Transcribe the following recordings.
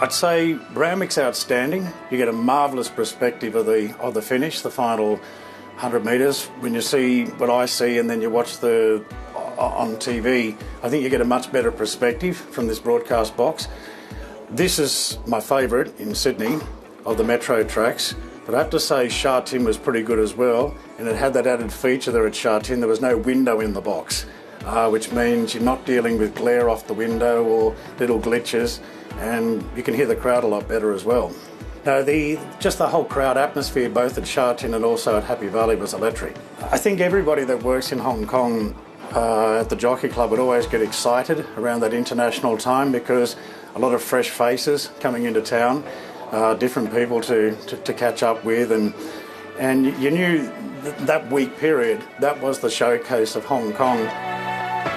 I'd say Randwick's outstanding. You get a marvellous perspective of the finish, the final 100 metres. When you see what I see and then you watch on TV, I think you get a much better perspective from this broadcast box. This is my favourite in Sydney of the metro tracks, but I have to say Sha Tin was pretty good as well, and it had that added feature there at Sha Tin. There was no window in the box, which means you're not dealing with glare off the window or little glitches, and you can hear the crowd a lot better as well. No, just the whole crowd atmosphere, both at Sha Tin and also at Happy Valley, was electric. I think everybody that works in Hong Kong at the Jockey Club would always get excited around that international time, because a lot of fresh faces coming into town, different people to catch up with, and you knew that week period, that was the showcase of Hong Kong.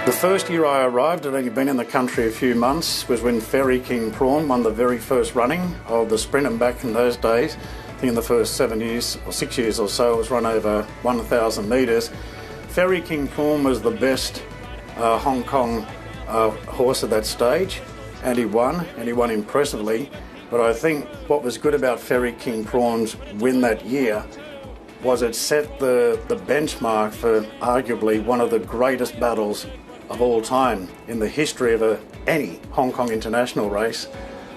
The first year I arrived, I'd only been in the country a few months, was when Fairy King Prawn won the very first running of the sprint, and back in those days, I think in the first 7 years or 6 years or so, it was run over 1,000 metres. Fairy King Prawn was the best Hong Kong horse at that stage, and he won impressively. But I think what was good about Fairy King Prawn's win that year was it set the benchmark for arguably one of the greatest battles of all time in the history of any Hong Kong international race,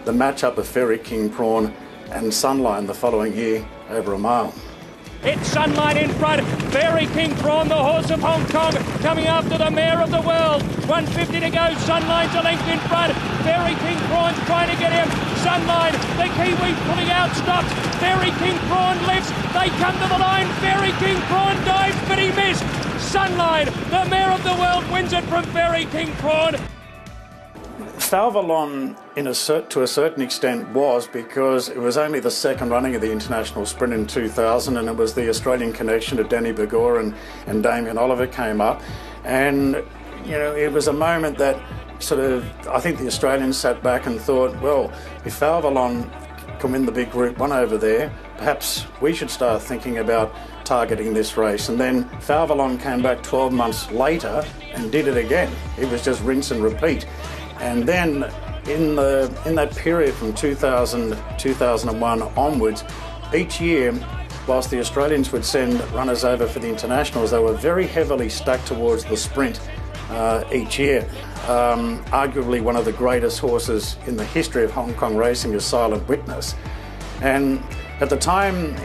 the matchup of Fairy King Prawn and Sunline the following year over a mile. It's Sunline in front, Fairy King Prawn, the horse of Hong Kong, coming after the mare of the world. 150 to go, Sunline's a length in front, Fairy King Prawn's trying to get him. Sunline, the Kiwi pulling out, stops, Fairy King Prawn lifts, they come to the line, Fairy King Prawn dives, but he missed. Sunline, the mare of the world, wins it from Fairy King Prawn. Falvalon, to a certain extent, was, because it was only the second running of the International Sprint in 2000, and it was the Australian connection of Danny Begor and Damien Oliver came up. And, it was a moment that I think the Australians sat back and thought, well, if Falvalon can win the big Group 1 over there, perhaps we should start thinking about targeting this race. And then Falvalon came back 12 months later and did it again. It was just rinse and repeat. And then in that period from 2000, 2001 onwards, each year, whilst the Australians would send runners over for the internationals, they were very heavily stacked towards the sprint each year. Arguably one of the greatest horses in the history of Hong Kong racing is Silent Witness. And at the time,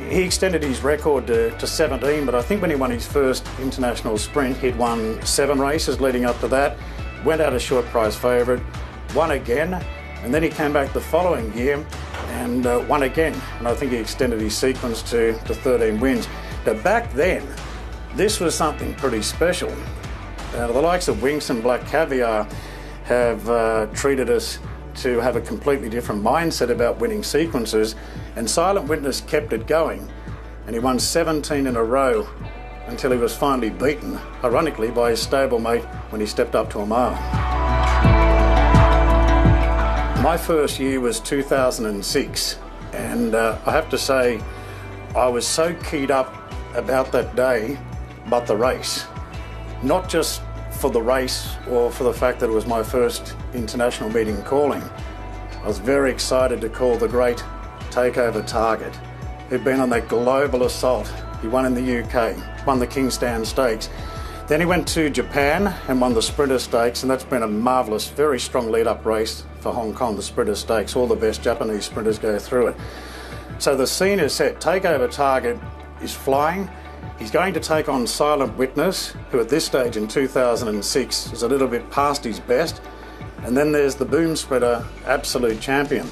he extended his record to 17, but I think when he won his first international sprint, he'd won 7 races leading up to that. Went out a short price favourite, won again, and then he came back the following year and won again. And I think he extended his sequence to 13 wins. Now back then, this was something pretty special. The likes of Winx and Black Caviar have treated us to have a completely different mindset about winning sequences, and Silent Witness kept it going, and he won 17 in a row until he was finally beaten, ironically, by his stablemate when he stepped up to a mile. My first year was 2006, and I have to say I was so keyed up about that day, but the race. Not just for the race or for the fact that it was my first international meeting calling. I was very excited to call the great Takeover Target, who'd been on that global assault. He won in the UK, won the Kingsdown Stakes. Then he went to Japan and won the Sprinter Stakes, and that's been a marvellous, very strong lead-up race for Hong Kong, the Sprinter Stakes. All the best Japanese sprinters go through it. So the scene is set. Takeover Target is flying. He's going to take on Silent Witness, who at this stage in 2006 is a little bit past his best. And then there's the boom spreader, Absolute Champion.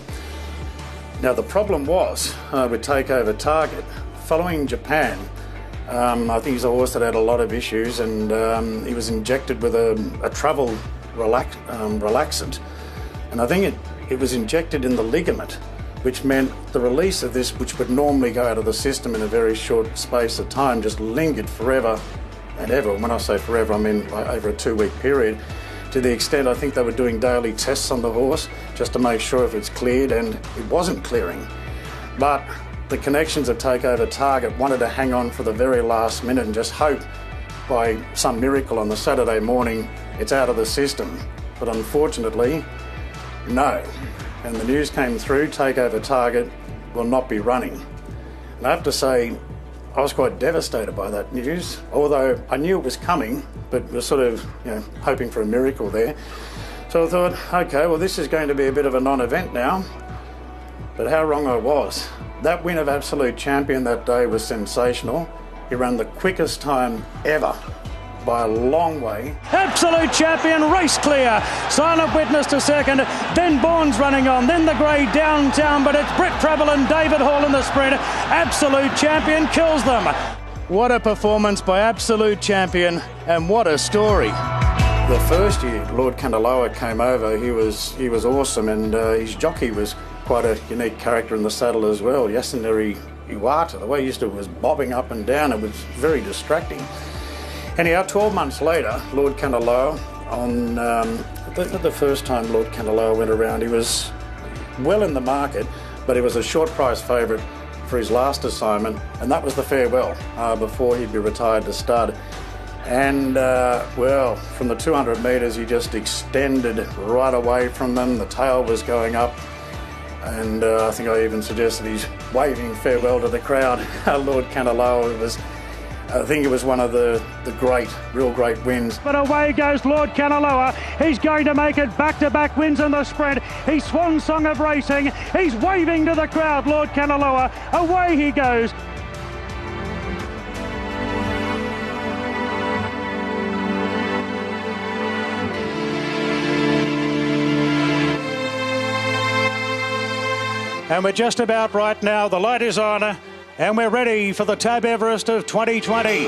Now the problem was with Takeover Target, following Japan, I think he's a horse that had a lot of issues, and he was injected with a travel relaxant. And I think it was injected in the ligament, which meant the release of this, which would normally go out of the system in a very short space of time, just lingered forever and ever. When I say forever, I mean like over a 2-week period, to the extent I think they were doing daily tests on the horse just to make sure if it's cleared, and it wasn't clearing. But the connections of Takeover Target wanted to hang on for the very last minute and just hope by some miracle on the Saturday morning it's out of the system. But unfortunately, no. and the news came through, takeover target will not be running. And I have to say, I was quite devastated by that news, although I knew it was coming, but was sort of, hoping for a miracle there. So I thought, okay, well, this is going to be a bit of a non-event now. But how wrong I was. That win of Absolute Champion that day was sensational. He ran the quickest time ever by a long way. Absolute Champion, race clear. Silent Witness to second, then Bourne's running on, then the grey downtown, but it's Brett Prebble and David Hall in the sprint. Absolute Champion kills them. What a performance by Absolute Champion, and what a story. The first year Lord Kanaloa came over, he was awesome, and his jockey was quite a unique character in the saddle as well. Yasunari Iwata, the way he used to was bobbing up and down, it was very distracting. Anyhow, 12 months later, Lord Kanaloa, on the first time Lord Kanaloa went around, he was well in the market, but he was a short price favourite for his last assignment, and that was the farewell before he'd be retired to stud. And well, from the 200 metres he just extended right away from them. The tail was going up, and I think I even suggested he's waving farewell to the crowd. Lord Kanaloa was, I think it was one of the real great wins. But away goes Lord Kanaloa. He's going to make it back-to-back wins in the sprint. He's swan song of racing. He's waving to the crowd, Lord Kanaloa. Away he goes. And we're just about right now. The light is on, and we're ready for the Tab Everest of 2020.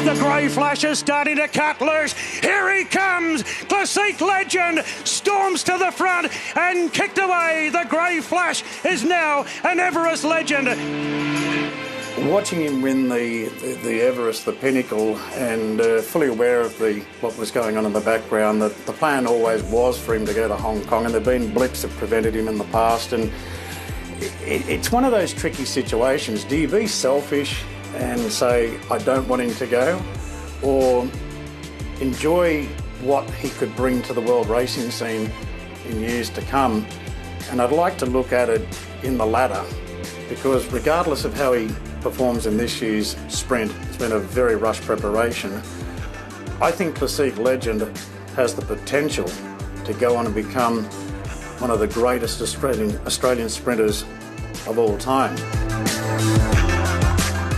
The grey flash is starting to cut loose. Here he comes. Classique Legend storms to the front and kicked away. The grey flash is now an Everest legend. Watching him win the Everest, the pinnacle, and fully aware of what was going on in the background, that the plan always was for him to go to Hong Kong, and there have been blips that prevented him in the past, and it's one of those tricky situations. Do you be selfish and say, I don't want him to go, or enjoy what he could bring to the world racing scene in years to come? And I'd like to look at it in the latter, because regardless of how he performs in this year's sprint, it's been a very rushed preparation. I think Classique Legend has the potential to go on and become one of the greatest Australian sprinters of all time.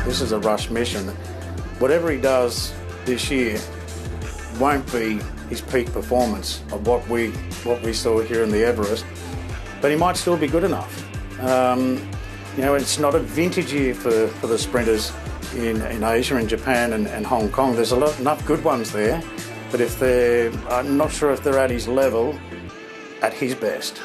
This is a rush mission. Whatever he does this year won't be his peak performance of what we saw here in the Everest, but he might still be good enough. It's not a vintage year for the sprinters in Asia and Japan and Hong Kong. There's enough good ones there, but I'm not sure if they're at his level at his best.